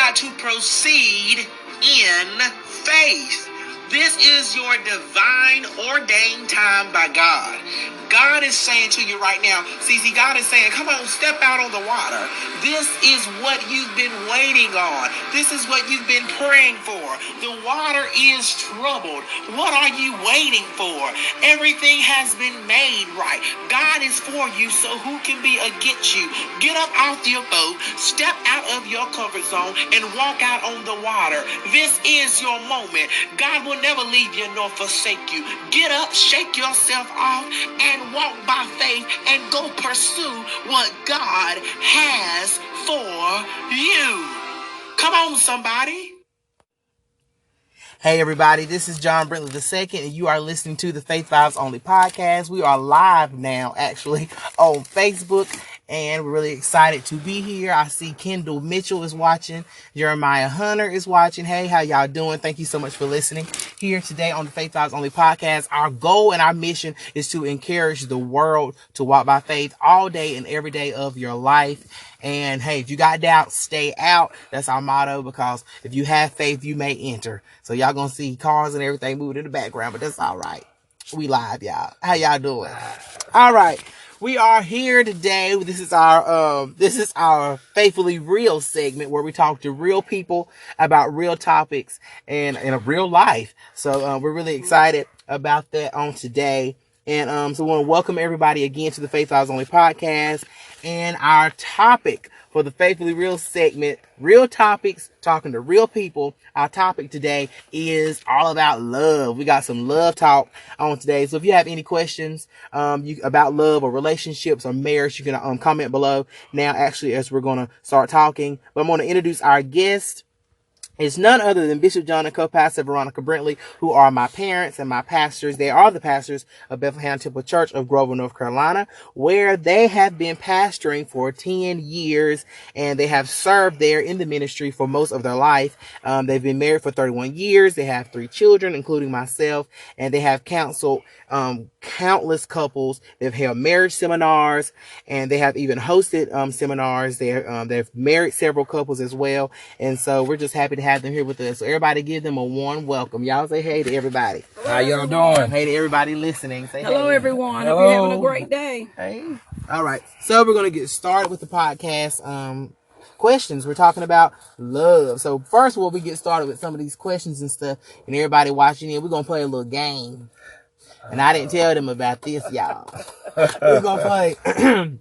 got to proceed in faith. This is your divine ordained time by God. God is saying to you right now, Cece, God is saying, come on, step out on the water. This is what you've been waiting on. This is what you've been praying for. The water is troubled. What are you waiting for? Everything has been made right. God is for you, so who can be against you? Get up off your boat, step out of your comfort zone, and walk out on the water. This is your moment. God will never leave you nor forsake you. Get up, shake yourself off, and walk by faith and go pursue what God has for you. Come on, somebody. Hey, everybody. This is John Brintley II, and you are listening to the Faith Vibes Only podcast. We are live now, actually, on Facebook, and we're really excited to be here. I see Kendall Mitchell is watching. Jeremiah Hunter is watching. Hey, how y'all doing? Thank you so much for listening here today on the Faith Vibes Only podcast. Our goal and our mission is to encourage the world to walk by faith all day and every day of your life. And hey, if you got doubts, stay out. That's our motto, because if you have faith, you may enter. So y'all gonna see cars and everything moving in the background, but that's all right. We live, y'all. How y'all doing? All right. We are here today. This is our Faithfully Real segment, where we talk to real people about real topics and in a real life. So we're really excited about that on today. And so we want to welcome everybody again to the Faith Vibes Only podcast. And our topic for the Faithfully Real segment, real topics, talking to real people. Our topic today is all about love. We got some love talk on today. So if you have any questions about love or relationships or marriage, you can comment below now, actually, as we're going to start talking. But I'm going to introduce our guest. It's none other than Bishop John and co-pastor Veronica Brintley, who are my parents and my pastors. They are the pastors of Bethlehem Temple Church of Grover, North Carolina, where they have been pastoring for 10 years, and they have served there in the ministry for most of their life. They've been married for 31 years. They have 3 children, including myself, and they have counseled countless couples. They've held marriage seminars, and they have even hosted seminars. They've married several couples as well, and so we're just happy to have them here with us. So everybody give them a warm welcome. Y'all say hey to everybody. How y'all doing? Hey to everybody listening. Say hello, hey. everyone. Hello. Hope you're having a great day. Hey. All right. So we're going to get started with the podcast questions. We're talking about love. So first of all, we get started with some of these questions and stuff, and everybody watching in, we're going to play a little game. And I didn't tell them about this, y'all. We're going to play.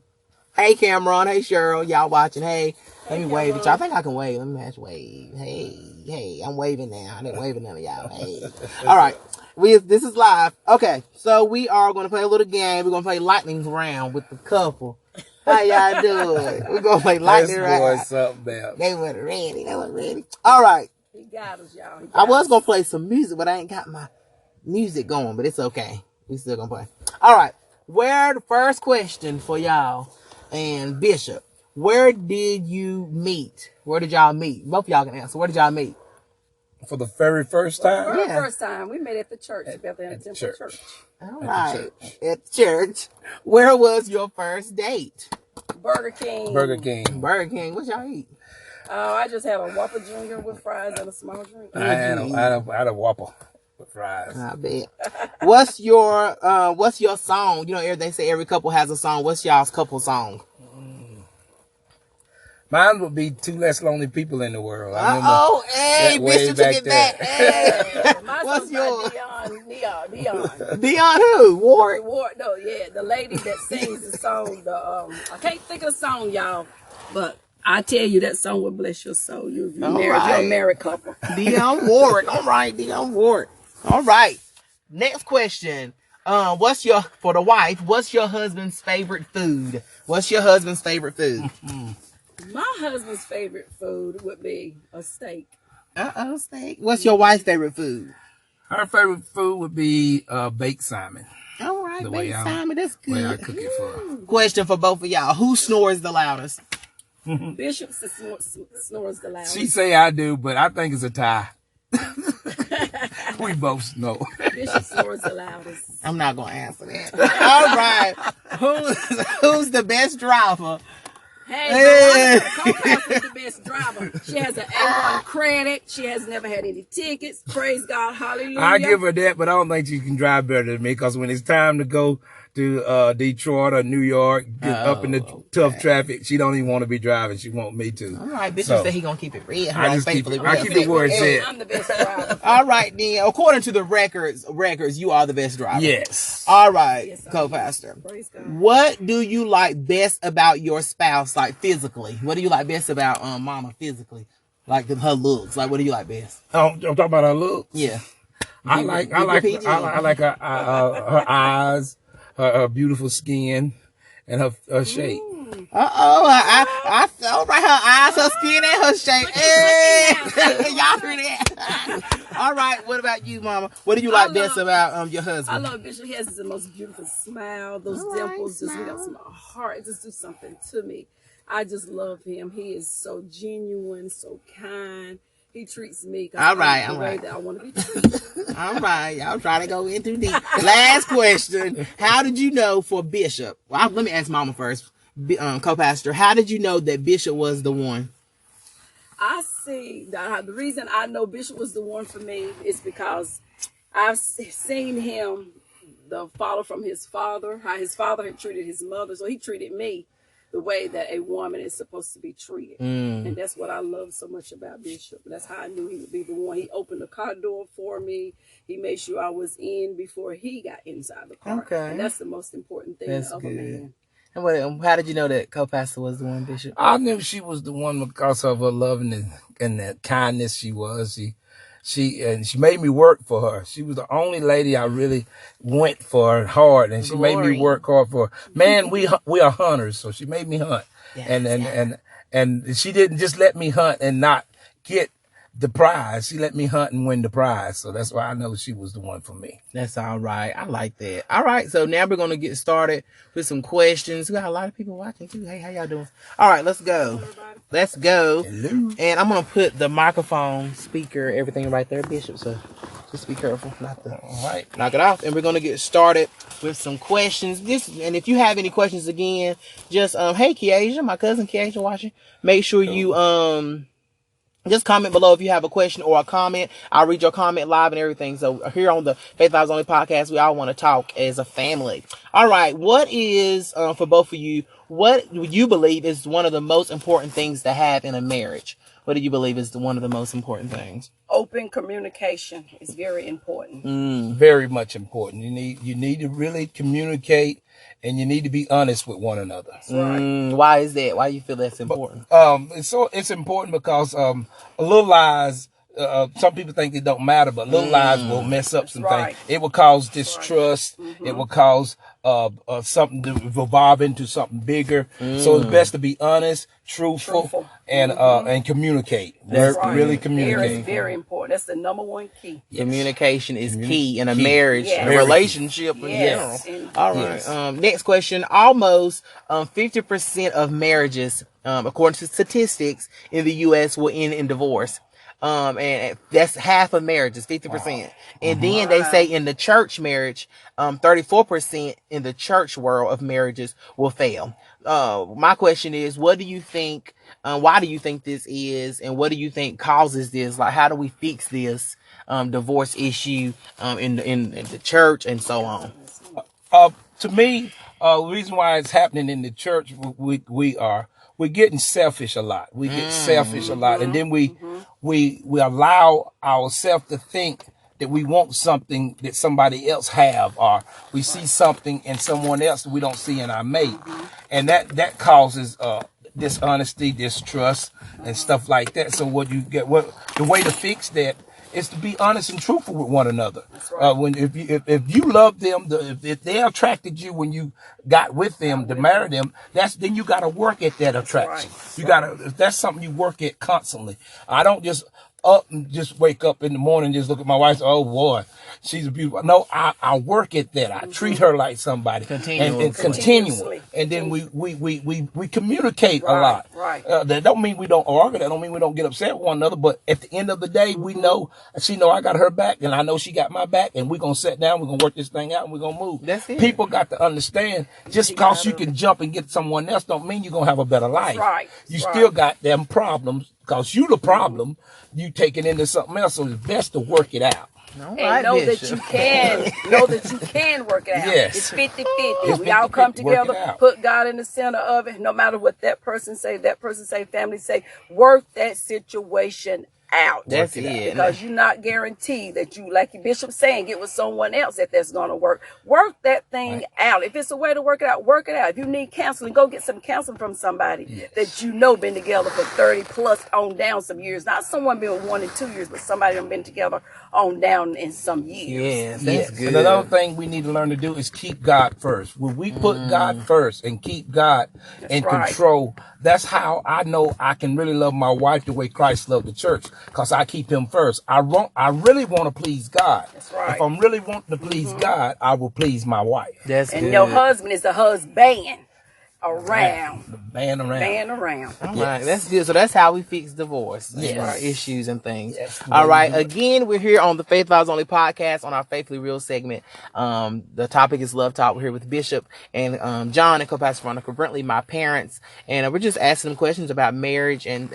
Hey, Cameron. Hey, Cheryl. Y'all watching. Hey. Let me wave at y'all. I think I can wave. Let me match wave. Hey, I'm waving now. I didn't wave at none of y'all. Hey. All right. This is live. Okay. So we are going to play a little game. We're going to play lightning round with the couple. How y'all doing? We're going to play lightning round. They weren't ready. All right. He got us, y'all. I was going to play some music, but I ain't got my music going, but it's okay. We still going to play. All right. The first question for y'all and Bishop. Where did you meet? Where did y'all meet? Both of y'all can answer. Where did y'all meet? For the very first time? The first time. We met at the church, Bethlehem Temple Church. All right. At the church. Where was your first date? Burger King. What y'all eat? I just had a Whopper Jr. with fries and a small drink. I had a Whopper with fries. I bet. What's your song? You know, they say every couple has a song. What's y'all's couple song? Mine would be 2 Less Lonely People in the World. Hey, Bishop took it back. Hey. What's yours? Dion. Dion who? Ward? No, yeah, the lady that sings the song. I can't think of the song, y'all, but I tell you that song will bless your soul. You're a married couple. Dion Ward. All right, Dion Ward. All right. Next question. What's your husband's favorite food? My husband's favorite food would be a steak. Steak. What's your wife's favorite food? Her favorite food would be baked salmon. All right, baked salmon. That's good. The way I cook it for her. Question for both of y'all. Who snores the loudest? Bishop snores the loudest. She say I do, but I think it's a tie. We both snore. Bishop snores the loudest. I'm not going to answer that. All right. Who's the best driver? Hey, co-pastor is the best driver. She has an A1 credit. She has never had any tickets. Praise God. Hallelujah. I give her that, but I don't think she can drive better than me, because when it's time to go to Detroit or New York, get up in the tough traffic, she don't even want to be driving. She want me to. All right, Bishop said he gonna keep it real. I keep it where it's at. I'm the best driver. All right, then. According to the records, you are the best driver. Yes. All right, Yes, co-pastor. Praise God. What do you like best about your spouse, like physically? What do you like best about mama physically? Like her looks. Like, what do you like best? I'm talking about her looks. Yeah. I like her eyes, her beautiful skin, and her shape. I felt right. Her eyes, her skin, and her shape. Hey, y'all hear that? All right. What about you, Mama? What do you like best about your husband? I love Bishop. He has the most beautiful smile. Those dimples just he got some heart. Just do something to me. I just love him. He is so genuine, so kind. He treats me the way that I want to be treated. All right, y'all trying to go in too deep. Last question: how did you know for Bishop? Well, let me ask Mama first. Co-pastor, how did you know that Bishop was the one? I see the reason I know Bishop was the one for me is because I've seen him, the follow from his father, how his father had treated his mother, so he treated me the way that a woman is supposed to be treated. And that's what I love so much about Bishop. That's how I knew he would be the one. He opened the car door for me. He made sure I was in before he got inside the car. Okay. And that's the most important thing of a man. And how did you know that co-pastor was the one, Bishop? I knew she was the one because of her love and the kindness she was. She made me work for her. She was the only lady I really went for hard, and she made me work hard for her. Man, we are hunters, so she made me hunt. Yes, and she didn't just let me hunt and not get the prize. She let me hunt and win the prize. So that's why I know she was the one for me. That's all right. I like that. All right. So now we're going to get started with some questions. We got a lot of people watching too. Hey, how y'all doing? All right, let's go. Let's go. Hello. And I'm going to put the microphone, speaker, everything right there, Bishop. So just be careful not to knock it off. And we're going to get started with some questions. And if you have any questions again, just, hey, Kiasia, my cousin Kiasia watching. Make sure you, just comment below if you have a question or a comment. I'll read your comment live and everything. So here on the Faith Vibes Only podcast, we all want to talk as a family. All right. What is, for both of you, what do you believe is one of the most important things to have in a marriage? What do you believe is one of the most important things? Open communication is very important. Very much important. You need to really communicate, and you need to be honest with one another. Why is that? Why do you feel that's important? It's important because little lies. Some people think it don't matter, but little lies will mess up some things. It will cause distrust. It will cause something to evolve into something bigger. So it's best to be honest, truthful. And communicate. Really communicate. It's very important. That's the number one key. Communication is key in a marriage, a relationship in general. All right. Next question. Almost 50% of marriages, according to statistics in the U.S., will end in divorce. And that's half of marriages, 50%. And then they say in the church marriage, 34% in the church world of marriages will fail. My question is, what do you think, why do you think this is, and what do you think causes this? Like, how do we fix this, divorce issue, in the church and so on? To me, the reason why it's happening in the church, we're getting selfish a lot. We get selfish a lot. And then we allow ourselves to think that we want something that somebody else have, or we see something in someone else that we don't see in our mate. And that causes, dishonesty, distrust, and stuff like that. So the way to fix that is to be honest and truthful with one another. If you love them, if they attracted you when you got with them to marry them, then you got to work at that attraction. That's something you work at constantly. I don't just wake up in the morning and just look at my wife and say, oh boy, she's beautiful. No, I work at that. I treat her like somebody. Continually. And then we communicate a lot. Right. That don't mean we don't argue. That don't mean we don't get upset with one another. But at the end of the day, we know, she know I got her back, and I know she got my back, and we're going to sit down, we're going to work this thing out, and we're going to move. That's it. People got to understand, just because you can jump and get someone else don't mean you're going to have a better life. Right. You still got them problems, because you the problem, you take it into something else, so it's best to work it out. And know that you can work it out. Yes. It's 50-50. We all come together, put God in the center of it, no matter what that person say, family say, work that situation out. That's it. Because you're not guaranteed that you, like your bishop saying, get with someone else if that's going to work. Work that thing out. If it's a way to work it out, work it out. If you need counseling, go get some counseling from somebody that you know been together for 30 plus on down some years. Not someone been 1 and 2 years, but somebody done been together on down in some years. Yes, that's good. And another thing we need to learn to do is keep God first. When we put God first and keep God in control, that's how I know I can really love my wife the way Christ loved the church, because I keep him first. I really want to please God. That's right. If I'm really wanting to please God, I will please my wife. That's and good. your husband is the husband around. The man around. All right, that's good. So that's how we fix divorce issues and things. All right, again, we're here on the Faith Vibes Only podcast on our Faithfully Real segment. The topic is Love Talk. We're here with Bishop and John and co-pastor Veronica Brintley, my parents, and we're just asking them questions about marriage and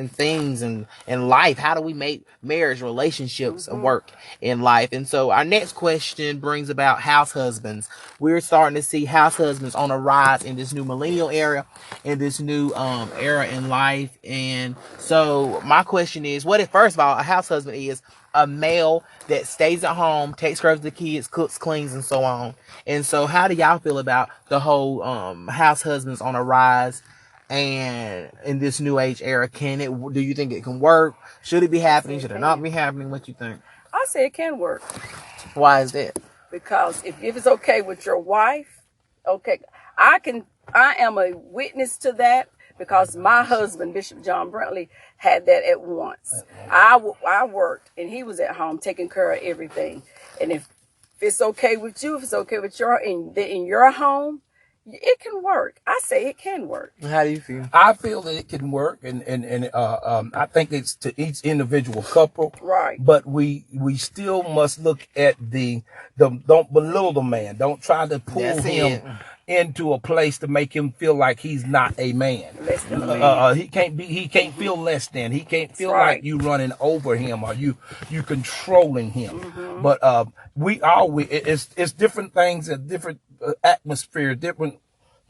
things and life. How do we make marriage relationships work in life? And so our next question brings about house husbands. We're starting to see house husbands on a rise in this new millennial era, in this new era in life. And so my question is, what if, first of all, a house husband is a male that stays at home, takes care of the kids, cooks, cleans, and so on. And so how do y'all feel about the whole house husbands on a rise and in this new age era? Do you think it can work? Should it be happening? Should it not be happening? What you think? I say it can work. Why is that? Because if it's okay with your wife, okay, I am a witness to that, because my husband, Bishop John Brintley, had that at once. I worked and he was at home taking care of everything. And if it's okay with you, if it's okay with in your home, it can work. I say it can work. How do you feel? I feel that it can work, and I think it's to each individual couple. Right. But we still must look at the don't belittle the man. Don't try to pull him into a place to make him feel like he's not a man. Less than a man. He can't feel less than. He can't feel like you running over him or you controlling him. But it's different things and different atmosphere, different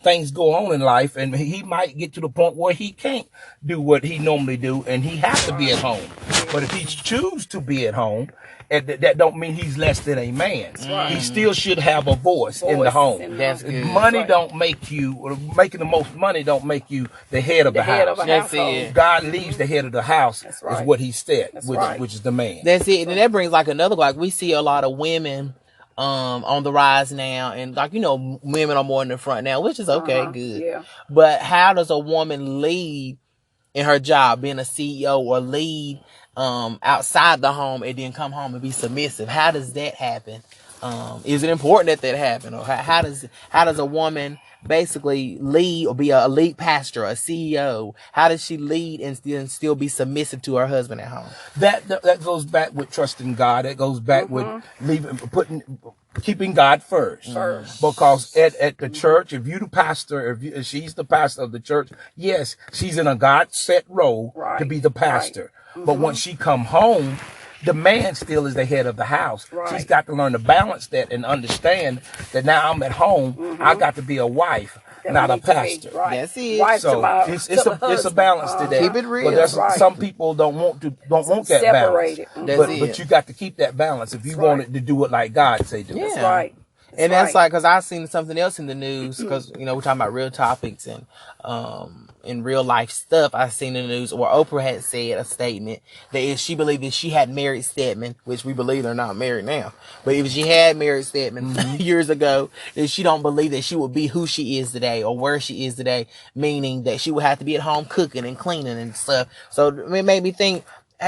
things go on in life, and he might get to the point where he can't do what he normally do, and he has to be at home. But if he chooses to be at home, that don't mean he's less than a man. He still should have a voice in the home. That's good. Money don't make you, or making the most money don't make you the head of the house. That's it. God leaves the head of the house is what he said, which is the man. That's it. And that brings like another, like we see a lot of women on the rise now, and like, women are more in the front now, which is okay, good. Yeah. But how does a woman lead in her job, being a CEO, or lead outside the home and then come home and be submissive? How does that happen? Is it important that happen, or how does a woman basically lead or be a lead pastor, a CEO? How does she lead and still be submissive to her husband at home? That goes back with trusting God. That goes back with keeping God first. Because at the church, if you the pastor, if she's the pastor of the church, yes, she's in a God set role to be the pastor. But once she come home, the man still is the head of the house. She's got to learn to balance that and understand that now I'm at home, I got to be a wife, not a pastor. That's it. So it's a balance to that. Keep it real. But there's some people don't want that balance. But you got to keep that balance if you want it to do it like God say do it. That's right. And that's like, because I've seen something else in the news, because, we're talking about real topics and in real life stuff. I've seen in the news where Oprah had said a statement that if she believed that she had married Stedman, which we believe they're not married now, but if she had married Stedman years ago, then she don't believe that she would be who she is today or where she is today, meaning that she would have to be at home cooking and cleaning and stuff. So it made me think,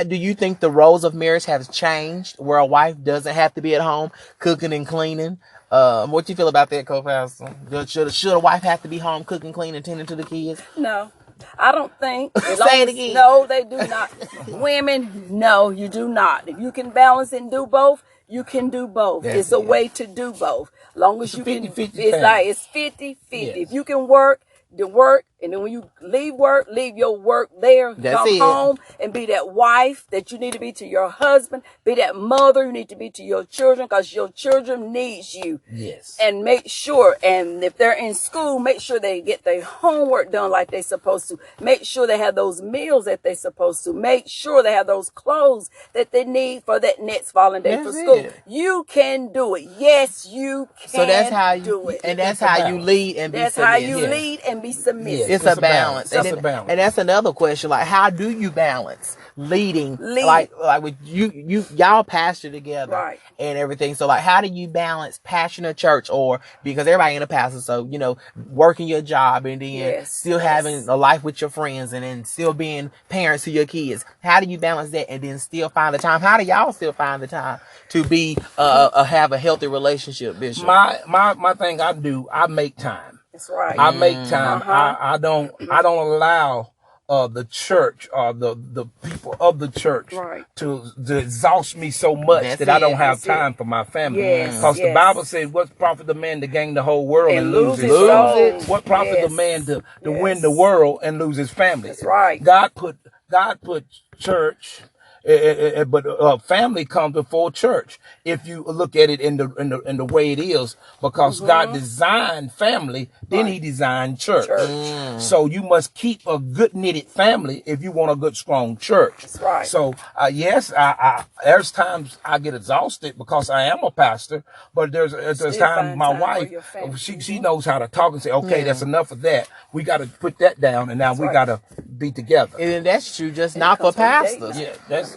do you think the roles of marriage have changed where a wife doesn't have to be at home cooking and cleaning? What do you feel about that, co-pastor? Should a wife have to be home cooking, cleaning, tending to the kids? No. I don't think. Say it again. No, they do not. Women, no, you do not. If you can balance and do both, you can do both. It's a way to do both. Long as you can, 50-50 it's like it's 50-50. Yes. If you can work, the work, and then when you leave work, leave your work there, come home and be that wife that you need to be to your husband, be that mother you need to be to your children, because your children needs you. Yes. And make sure, and if they're in school, make sure they get their homework done like they're supposed to. Make sure they have those meals that they're supposed to. Make sure they have those clothes that they need for that next following day for school. You can do it. Yes, you can. So that's how you do it. And that's how you lead and be submissive. That's how you lead and be submissive. It's a balance. That's a balance. And that's another question. Like, how do you balance leading? Like with y'all pastor together, right, and everything. So like, how do you balance passion of church, or because everybody in a pastor, so working your job and then still having a life with your friends and then still being parents to your kids? How do you balance that and then still find the time? How do y'all still find the time to be have a healthy relationship, Bishop? My thing I do, I make time. That's right. I make time. I don't allow the church or the people of the church to exhaust me so much that I don't have time for my family. Because the Bible says, "What profit the man to gain the whole world and lose his soul? What profit the man to win the world and lose his family?" That's right. God put church. But family comes before church. If you look at it in the way it is, because God designed family, then He designed church. So you must keep a good knitted family if you want a good strong church. That's right. So yes, there's times I get exhausted because I am a pastor, but there's times my wife she knows how to talk and say, okay, that's enough of that. We got to put that down, and now we got to be together. And that's true, just not for pastors. Yeah, that's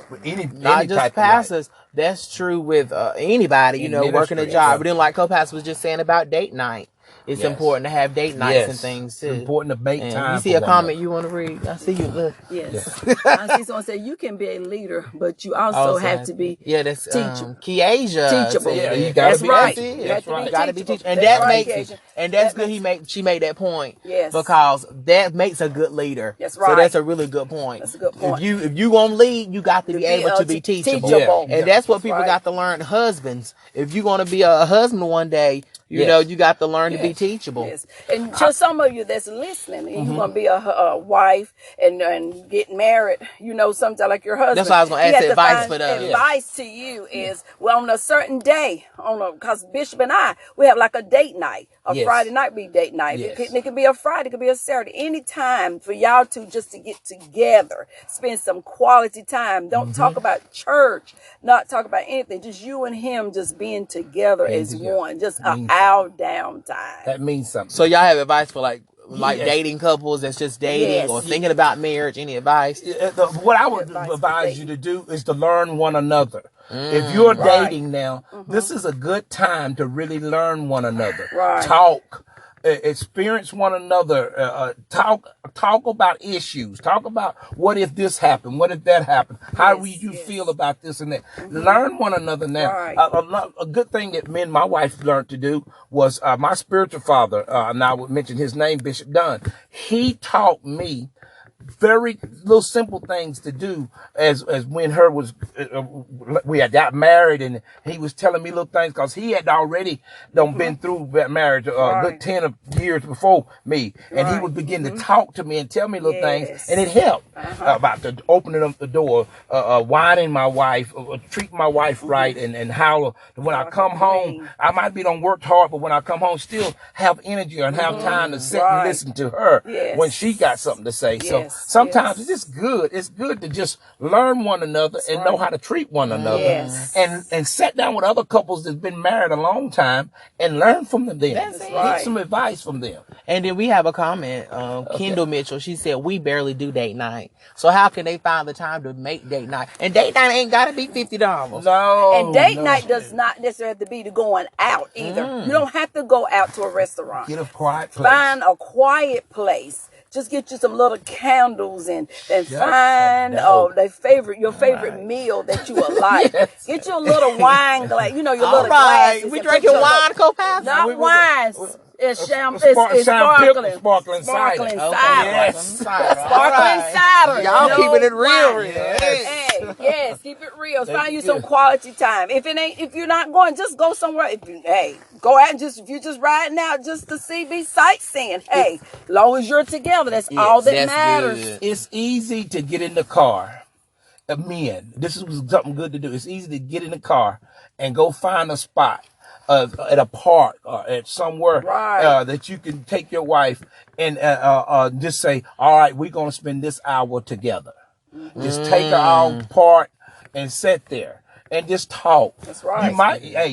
not just pastors. That's true with anybody, working a job. But then, like co-pastor was just saying about date night, it's important to have date nights and things too. It's important to make time. You see a comment you want to read? I see you. Look. Yes. I see someone say you can be a leader, but you also have to be that's teachable. Teachable. Yeah, you gotta be right. That's right. You gotta be teachable, and that makes it. And that's good. She made that point. Yes. Because that makes a good leader. That's right. So that's a really good point. That's a good point. If you want to lead, you got to be able to be teachable. And that's what people got to learn. Husbands, if you're going to be a husband one day, you got to learn to be teachable. Yes. And to some of you that's listening, and you want to be a wife and get married, sometimes like your husband. That's why I was going to ask advice for those. Advice to you is, on a certain day, because Bishop and I, we have like a date night. Friday night be date night. Yes. It could be a Friday, it could be a Saturday. Any time for y'all to get together, spend some quality time. Don't talk about church, not talk about anything. Just you and him just being together as one. Just our downtime. That means something. So y'all have advice for like dating couples that's just dating or thinking about marriage? Any advice? What I would advise you to do is to learn one another. If you're dating now, this is a good time to really learn one another. Talk. Experience one another. Talk about issues. Talk about what if this happened? What if that happened? How will you feel about this and that? Learn one another now. A good thing that me and my wife learned to do was my spiritual father, and I would mention his name, Bishop Dunn. He taught me very little simple things to do as when we had got married, and he was telling me little things because he had already been through that marriage a good 10 years before me, and he would begin to talk to me and tell me little things, and it helped about opening up the door, whining my wife, treating my wife right, and how when I come home, I might be done worked hard, but when I come home, still have energy and have time to sit and listen to her when she got something to say. So sometimes it's just good. It's good to just learn one another and know how to treat one another, and sit down with other couples that's been married a long time and learn from them. Get some advice from them. And then we have a comment. Kendall Mitchell, she said, we barely do date night. So how can they find the time to make date night? And date night ain't got to be $50. No. And date night does not necessarily have to be to going out either. You don't have to go out to a restaurant. Get a quiet place. Find a quiet place. Just get you some little candles and find your favorite meal that you would like. Get you a little wine glass, your little glasses. We drinking wine, co-pastor? Not wines. It's sparkling sparkling. cider. Sparkling Okay, cider. Yes. Sparkling cider. Y'all No keeping it real, wine. real. Hey, yes, keep it real. That's Find you good. some quality time. If you're not going, just go somewhere. Go out and if you're just riding out just to be sightseeing. Hey, long as you're together, that's all that that's matters. good. It's easy to get in the car. Men, this is something good to do. It's easy to get in the car and go find a spot at a park or at somewhere Right. that you can take your wife and just say, all right, we're going to spend this hour together. Just take her out apart and sit there and just talk. That's right.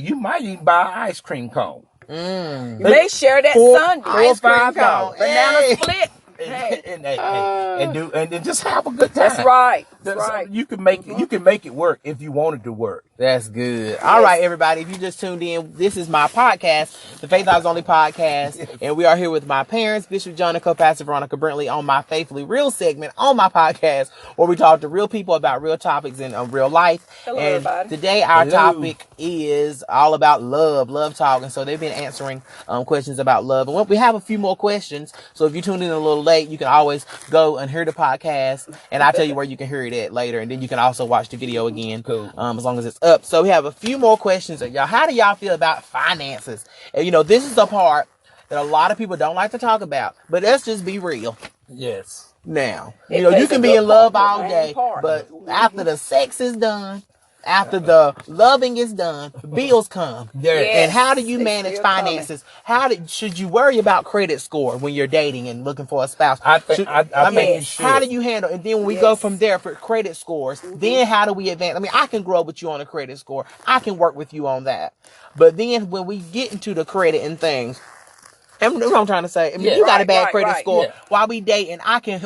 You might even buy an ice cream cone. You may share that Sunday. $4 or $5. Banana Hey. split. And just have a good time. That's right. That's right. You can make it work if you want it to work. That's good. All right, everybody. If you just tuned in, this is my podcast, the Faith Lives Only podcast. And we are here with my parents, Bishop John and co-pastor Veronica Brintley, on my Faithfully Real segment on my podcast, where we talk to real people about real topics in real life. Hello, and everybody. Today our topic is all about love talk. And so they've been answering questions about love. And we have a few more questions. So if you tuned in a little late, you can always go and hear the podcast. And I'll tell you where you can hear it at later. And then you can also watch the video again. Cool. As long as it's up. So we have a few more questions. Y'all, how do y'all feel about finances? And this is the part that a lot of people don't like to talk about. But let's just be real. Yes. Now, It you plays can a be good in love part, all the main day, part. but after the sex is done, after the loving is done, bills come. Yes. And how do you They manage still finances? Should you worry about credit score when you're dating and looking for a spouse? I think you should. How do you handle? And then when we go from there for credit scores, then how do we advance? I mean, I can grow with you on a credit score. I can work with you on that. But then when we get into the credit and things, and what I'm trying to say, I mean, you got a bad credit score. Yeah. While we dating,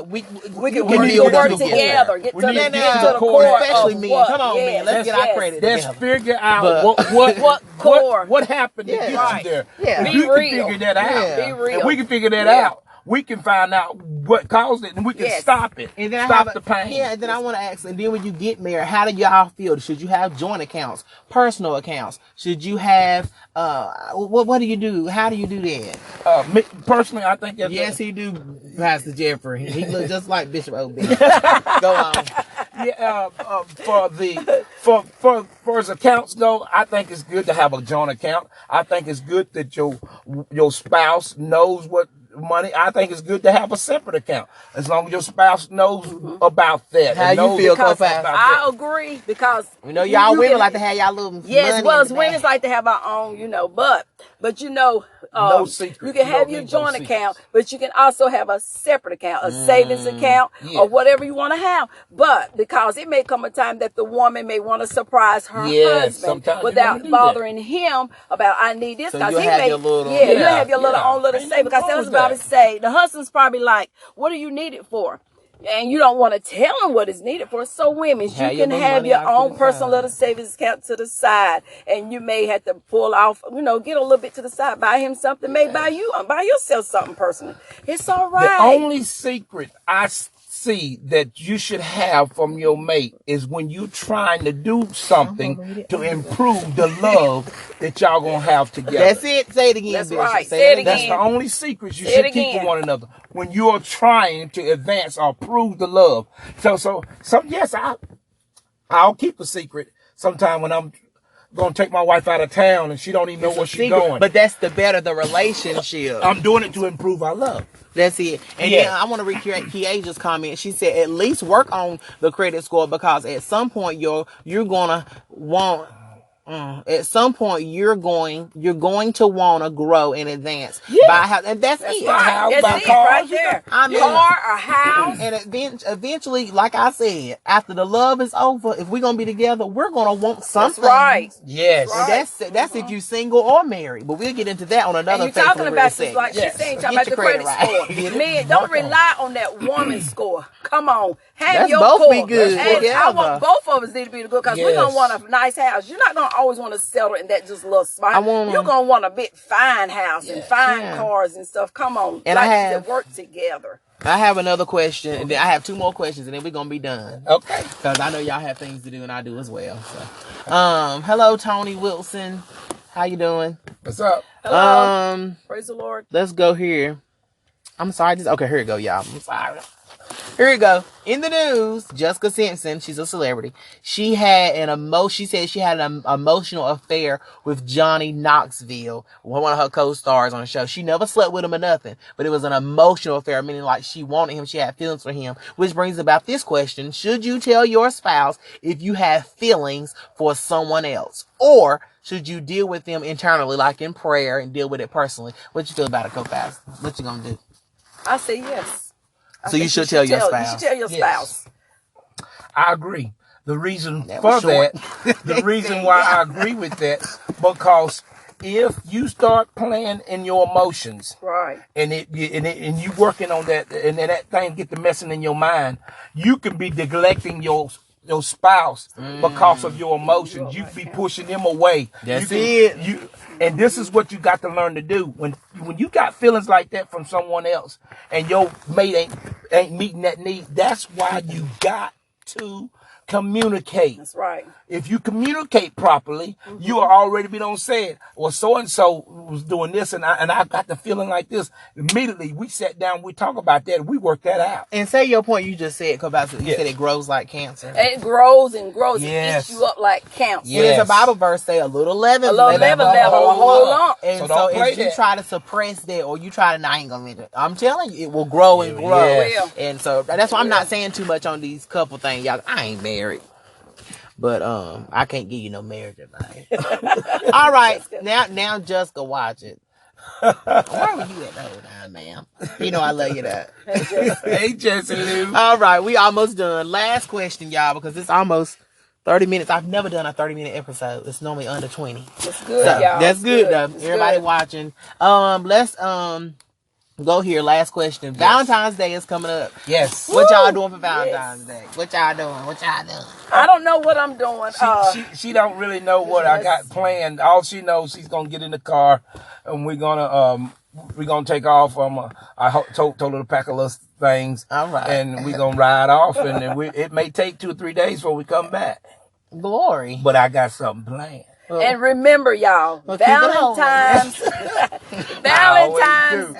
we We can can build work up together. Get We to need the to get to the core, core, especially of men. what? Come on, Yes, man. Let's get our credit Let's together. figure out But- what core. what happened to Yeah. get Right. you there. Yeah. If Be we real. can figure that out. Yeah. Be real. If we can figure that Yeah. out, we can find out what caused it and we can Yes. stop it. And then Stop the pain. Yeah, and then I want to ask, and then when you get married, how do y'all feel? Should you have joint accounts, personal accounts? Should you have, what do you do? How do you do that? Me, personally, I think that's Yes, he do, Pastor Jeffrey. He looks just like Bishop O.B. Go on. For as accounts go, I think it's good to have a joint account. I think it's good that your spouse knows what money. I think it's good to have a separate account as long as your spouse knows about that. How and you knows feel, about co-pastor? that. I agree because Y'all you women can- like to have y'all little Yes, money well, in the women bank. like to have our own, but No secret. you can You have don't your need no joint secrets. account, but you can also have a separate account, a savings account, yeah. or whatever you want to have. But because it may come a time that the woman may want to surprise her Yes, husband sometimes you without wanna do bothering him about I need this So because you'll he have may your little- you'll Yeah, have your little yeah. own little Ain't savings because nothing that wrong was with about to that. say the husband's probably like, what do you need it for? And you don't want to tell him what it's needed for. So women, Have you your can little have money your out to own the personal side. little savings account to the side, and you may have to pull off, get a little bit to the side, buy him something, may buy yourself something personally. It's all right. The only secret I see that you should have from your mate is when you're trying to do something to improve the love that y'all gonna have together. That's it. Say it again, That's Bishop. right. Say Say it it That's again. the only secrets you Say it should keep again. from one another when you are trying to advance or prove the love. So yes, I'll keep a secret sometime when I'm gonna take my wife out of town and she don't even know where she's Secret, going. but that's the better the relationship. I'm doing it to improve our love. That's it. And Yeah. then I want to recreate Kiaja's comment. She said, at least work on the credit score because at some point you're gonna want. At some point, you're going to want to grow and advance. Yeah. Buy a house, and that's That's it. right. house, That's buy it cars, right there. I mean- Car or house. And eventually, like I said, after the love is over, if we're gonna be together, we're gonna want something. That's right. Yes. And that's if you single or married. But we'll get into that on another. And you're talking Faithfully about Real this segment. like Yes. she's saying, Get talking about your the credit credit right. score. Get it. Man, don't rely on that woman score. Come on, have Let's your both core. be good And I together. want both of us need to be good because we're Yes. gonna want a nice house. You're not gonna always want to settle in that just little spot. You're gonna want a big fine house and fine Yeah. cars and stuff. Come on, And like I you have- said, work together. I have another question, and then I have two more questions, and then we're gonna be done. Okay. Because I know y'all have things to do, and I do as well. So, hello, Tony Wilson. How you doing? What's up? Hello. Praise the Lord. Let's go here. I'm sorry. Okay, here we go, y'all. I'm sorry. Here we go. In the news, Jessica Simpson, she's a celebrity. She had she said she had an emotional affair with Johnny Knoxville, one of her co-stars on the show. She never slept with him or nothing, but it was an emotional affair, meaning like she wanted him, she had feelings for him, which brings about this question. Should you tell your spouse if you have feelings for someone else? Or should you deal with them internally, like in prayer, and deal with it personally? What you feel about it, co-pastor? What you gonna do? I say yes. So you should tell your spouse. You should tell your spouse. I agree. The reason for that, the reason why I agree with that, because if you start playing in your emotions, right, and you working on that, and then that thing get to messing in your mind, you can be neglecting your spouse because of your emotions. You be pushing them away. That's And this is what you got to learn to do. When you got feelings like that from someone else, and your mate ain't meeting that need, that's why you got to communicate. That's right. If you communicate properly, you are already been on set. Well, so and so was doing this, and I got the feeling like this. Immediately, we sat down, we talk about that, and we worked that out. And say your point you just said, because you said it grows like cancer. It grows and grows. Yes. It eats you up like cancer. Yes. There's a Bible verse say a little leaven. A whole lump. And so if you try to suppress that, or you try to, I ain't gonna it. I'm telling you, it will grow and grow. Yes. And so that's why I'm not saying too much on these couple things. Y'all, I ain't married. But I can't give you no marriage advice. All right, now Jessica, watch it. Where were you at the whole time, ma'am? You know I love you that. Hey, Jessica. All right, we almost done. Last question, y'all, because it's almost 30 minutes. I've never done a 30-minute episode. It's normally under 20. That's good, so, y'all. That's good, though. It's Everybody good. watching. Let's go here. Last question. Yes. Valentine's Day is coming up. Yes. What y'all doing for Valentine's Day? What y'all doing? I don't know what I'm doing. She don't really know what I got planned. All she knows, she's gonna get in the car, and we're gonna take off. I told her to pack a little things. All right. And we're gonna ride off, and then it may take 2 or 3 days before we come back. Glory. But I got something planned. And remember, y'all, Valentine's Day. Valentine's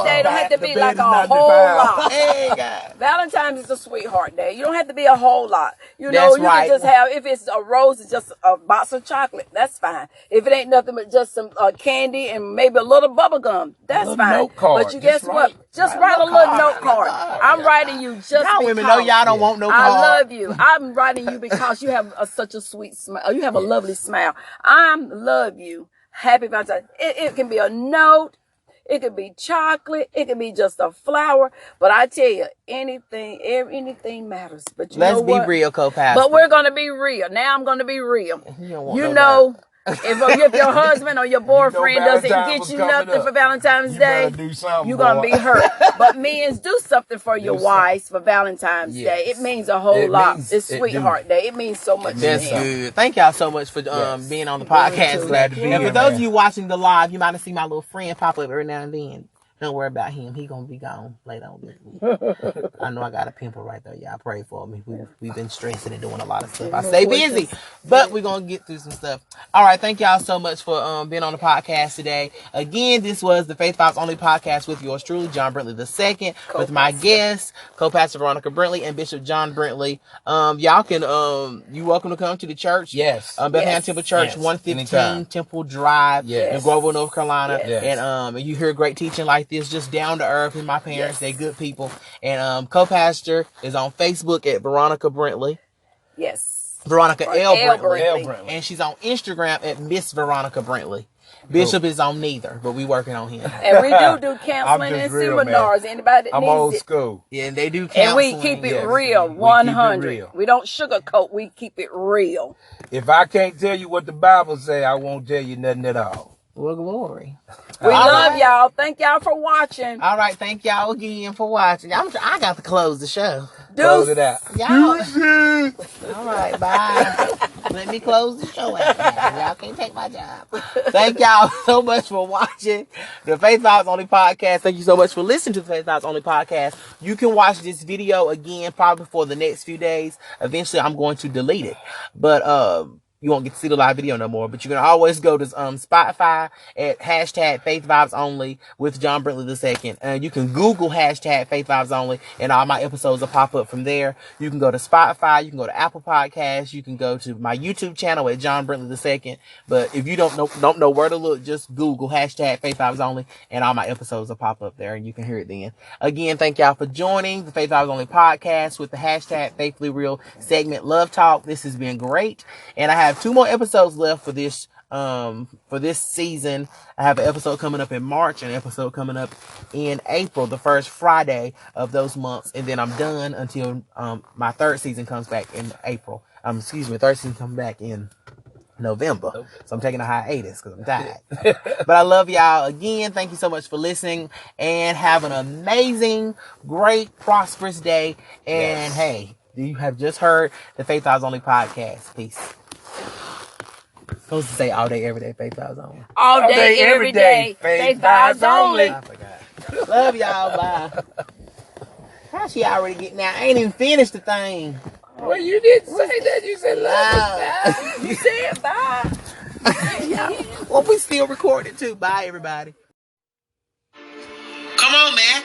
Day don't have to be like a whole lot. Hey, God. Valentine's is a sweetheart day. You don't have to be a whole lot. You know, That's you right. can just have, if it's a rose, it's just a box of chocolate. That's fine. If it ain't nothing but just some candy and maybe a little bubble gum, that's fine. Note card. But you guess what? Just write a little note card. I'm writing you just y'all because. Women know y'all don't want no card. I love you. I'm writing you because you have such a sweet smile. You have a lovely smile. I love you. Happy Valentine's. It can be a note. It could be chocolate. It could be just a flower. But I tell you, anything matters. But you Let's know what? be real, co-pastor. But we're going to be real. Now I'm going to be real. You know, if your husband or your boyfriend doesn't get you nothing for Valentine's Day, you're going to be hurt. But men, do something for your wives for Valentine's Day. It means a whole lot. It's Sweetheart Day. It means so much. That's good. Thank y'all so much for being on the podcast. Glad to be here. And for those of you watching the live, you might have seen my little friend pop up every now and then. Don't worry about him. He gonna be gone later on this week. I know I got a pimple right there. Y'all pray for me. We've been stressing and doing a lot of stuff. I stay busy, but we're gonna get through some stuff. All right, thank y'all so much for being on the podcast today. Again, this was the Faith Vibes Only podcast with yours truly, John Brintley II, with my guests, co-pastor Veronica Brintley and Bishop John Brintley. Y'all can you welcome to come to the church. Yes. Bethlehem Temple Church, 115 Anytime. Temple Drive in Grover, North Carolina. Yes. And you hear great teaching like this, just down to earth. And my parents, they good people. And co-pastor is on Facebook at Veronica Brintley. Yes. Veronica L. Brintley. Brintley. And she's on Instagram at Miss Veronica Brintley. Bishop is on neither, but we working on him. And we do counseling and seminars. Anybody that I'm needs old it. school. Yeah, and they do counseling. And we keep it real, 100. real. We don't sugarcoat. We keep it real. If I can't tell you what the Bible say, I won't tell you nothing at all. Well, glory. We love y'all. Thank y'all for watching. All right, thank y'all again for watching. I got to close the show. Close it out. Y'all. All right, bye. Let me close the show out now. Y'all can't take my job. Thank y'all so much for watching the Faith Vibes Only podcast. Thank you so much for listening to the Faith Vibes Only podcast. You can watch this video again probably for the next few days. Eventually, I'm going to delete it. But you won't get to see the live video no more, but you can always go to Spotify at hashtag Faith Vibes Only with John Brintley II. And you can Google hashtag Faith Vibes Only, and all my episodes will pop up from there. You can go to Spotify, you can go to Apple Podcasts, you can go to my YouTube channel at John Brintley II. But if you don't know where to look, just Google hashtag Faith Vibes Only, and all my episodes will pop up there, and you can hear it then. Again, thank y'all for joining the Faith Vibes Only podcast with the hashtag Faithfully Real segment Love Talk. This has been great, and I have 2 more episodes left for this season. I have an episode coming up in March and an episode coming up in April, the first Friday of those months, and then I'm done until my 3rd season comes back in April. Third season comes back in November. So I'm taking a hiatus because I'm tired. But I love y'all again. Thank you so much for listening, and have an amazing, great, prosperous day. And hey, you have just heard the Faith Vibes Only podcast. Peace. Supposed to say all day, every day, Faith Vibes Only. All day, every day, Faith Vibes Only. I forgot. Love y'all. Bye. How she already getting out? I ain't even finished the thing. Well, you didn't say that. You said love. You said bye. Well, we still recording too. Bye, everybody. Come on, man.